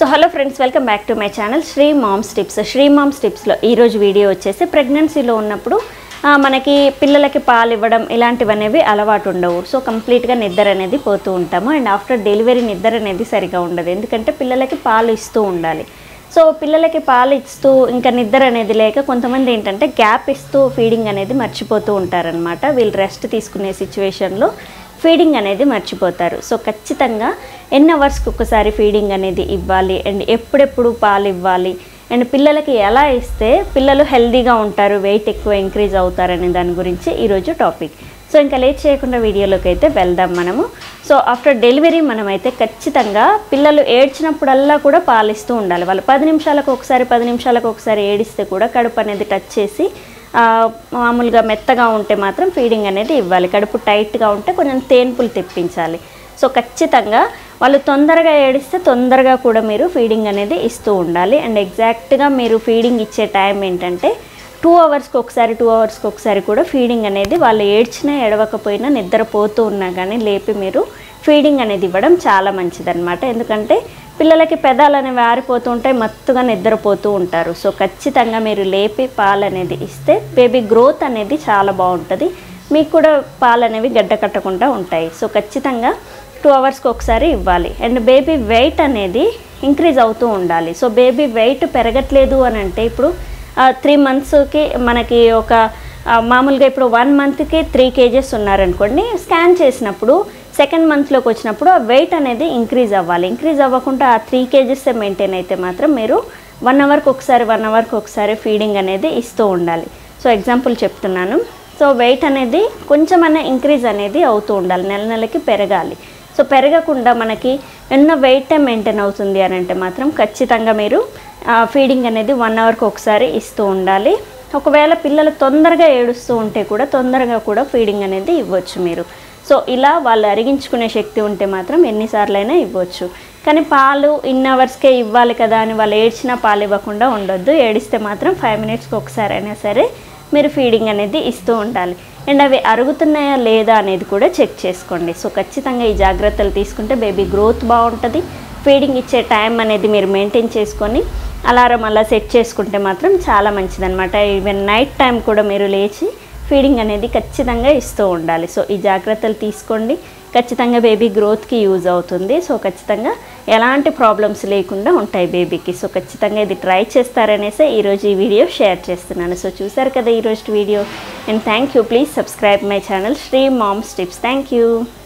So hello friends, welcome back to my channel Sri moms tips. Sri moms టిప్స్లో ఈరోజు video వచ్చేసి ప్రెగ్నెన్సీలో ఉన్నప్పుడు మనకి పిల్లలకి పాలు ఇవ్వడం ఇలాంటివనేవి అలవాటు ఉండవు. సో కంప్లీట్గా నిద్ర అనేది పోతూ ఉంటాము. అండ్ ఆఫ్టర్ డెలివరీ నిద్ర అనేది సరిగా ఉండదు, ఎందుకంటే పిల్లలకి పాలు ఇస్తూ ఉండాలి. సో పిల్లలకి పాలు ఇస్తూ ఇంకా నిద్ర అనేది లేక కొంతమంది ఏంటంటే గ్యాప్ ఇస్తూ ఫీడింగ్ అనేది మర్చిపోతూ ఉంటారనమాట. వీళ్ళు రెస్ట్ తీసుకునే సిచ్యువేషన్లో ఫీడింగ్ అనేది మర్చిపోతారు. సో ఖచ్చితంగా ఎన్ని అవర్స్కి ఒకసారి ఫీడింగ్ అనేది ఇవ్వాలి అండ్ ఎప్పుడెప్పుడు పాలు ఇవ్వాలి అండ్ పిల్లలకి ఎలా ఇస్తే పిల్లలు హెల్తీగా ఉంటారు, వెయిట్ ఎక్కువ ఇంక్రీజ్ అవుతారనే దాని గురించి ఈరోజు టాపిక్. సో ఇంకా లేట్ చేయకుండా వీడియోలోకి అయితే వెళ్దాం మనము. సో ఆఫ్టర్ డెలివరీ మనమైతే ఖచ్చితంగా పిల్లలు ఏడ్చినప్పుడల్లా కూడా పాలిస్తూ ఉండాలి. వాళ్ళు 10 నిమిషాలకు ఒకసారి ఏడిస్తే కూడా కడుపు అనేది టచ్ చేసి మామూలుగా మెత్తగా ఉంటే మాత్రం ఫీడింగ్ అనేది ఇవ్వాలి. కడుపు టైట్గా ఉంటే కొంచెం తేన్పులు తెప్పించాలి. సో ఖచ్చితంగా వాళ్ళు తొందరగా ఏడిస్తే తొందరగా కూడా మీరు ఫీడింగ్ అనేది ఇస్తూ ఉండాలి. అండ్ ఎగ్జాక్ట్గా మీరు ఫీడింగ్ ఇచ్చే టైం ఏంటంటే 2 అవర్స్కి ఒకసారి కూడా ఫీడింగ్ అనేది వాళ్ళు ఏడ్చినా ఎడవకపోయినా నిద్రపోతూ ఉన్నా కానీ లేపి మీరు ఫీడింగ్ అనేది ఇవ్వడం చాలా మంచిదన్నమాట. ఎందుకంటే పిల్లలకి పెదాలు అనేవి ఆరిపోతూ ఉంటాయి, మత్తుగా నిద్రపోతూ ఉంటారు. సో ఖచ్చితంగా మీరు లేపి పాలు అనేది ఇస్తే బేబీ గ్రోత్ అనేది చాలా బాగుంటుంది, మీకు కూడా పాలు అనేవి గడ్డ కట్టకుండా ఉంటాయి. సో ఖచ్చితంగా 2 అవర్స్కి ఒకసారి ఇవ్వాలి. అండ్ బేబీ వెయిట్ అనేది ఇంక్రీజ్ అవుతూ ఉండాలి. సో బేబీ వెయిట్ పెరగట్లేదు అని అంటే ఇప్పుడు 3 మంత్స్కి మనకి ఒక మామూలుగా ఇప్పుడు 1 మంత్కి 3 kgs ఉన్నారనుకోండి, స్కాన్ చేసినప్పుడు 2nd మంత్లోకి వచ్చినప్పుడు ఆ వెయిట్ అనేది ఇంక్రీజ్ అవ్వాలి. ఇంక్రీజ్ అవ్వకుండా ఆ 3 kgs మెయింటైన్ అయితే మాత్రం మీరు 1 అవర్కి ఒకసారి ఫీడింగ్ అనేది ఇస్తూ ఉండాలి. సో ఎగ్జాంపుల్ చెప్తున్నాను. సో వెయిట్ అనేది కొంచెమన్నా ఇంక్రీజ్ అనేది అవుతూ ఉండాలి, నెలకి పెరగాలి. సో పెరగకుండా మనకి ఎన్న వెయిట్ మెయింటైన్ అవుతుంది అని అంటే మాత్రం ఖచ్చితంగా మీరు ఫీడింగ్ అనేది 1 అవర్కి ఒకసారి ఇస్తూ ఉండాలి. ఒకవేళ పిల్లలు తొందరగా ఏడుస్తూ ఉంటే కూడా తొందరగా కూడా ఫీడింగ్ అనేది ఇవ్వచ్చు మీరు. సో ఇలా వాళ్ళు అరిగించుకునే శక్తి ఉంటే మాత్రం ఎన్నిసార్లైనా ఇవ్వచ్చు. కానీ పాలు ఇన్ని అవర్స్కే ఇవ్వాలి కదా అని వాళ్ళు ఏడ్చినా పాలు ఇవ్వకుండా ఉండొద్దు. ఏడిస్తే మాత్రం 5 మినిట్స్కి ఒకసారి అయినా సరే మీరు ఫీడింగ్ అనేది ఇస్తూ ఉండాలి. అండ్ అవి అరుగుతున్నాయా లేదా అనేది కూడా చెక్ చేసుకోండి. సో ఖచ్చితంగా ఈ జాగ్రత్తలు తీసుకుంటే బేబీ గ్రోత్ బాగుంటుంది. ఫీడింగ్ ఇచ్చే టైం అనేది మీరు మెయింటైన్ చేసుకొని అలారం అలా సెట్ చేసుకుంటే మాత్రం చాలా మంచిదన్నమాట. ఈవెన్ నైట్ టైం కూడా మీరు లేచి ఫీడింగ్ అనేది ఖచ్చితంగా ఇస్తూ ఉండాలి. సో ఈ జాగ్రత్తలు తీసుకోండి, ఖచ్చితంగా బేబీ గ్రోత్కి యూజ్ అవుతుంది. సో ఖచ్చితంగా ఎలాంటి ప్రాబ్లమ్స్ లేకుండా ఉంటాయి బేబీకి. సో ఖచ్చితంగా ఇది ట్రై చేస్తారనేసి ఈరోజు ఈ వీడియో షేర్ చేస్తున్నాను. సో చూసారు కదా ఈరోజు video. And thank you. Please subscribe my channel Sri moms tips. Thank you.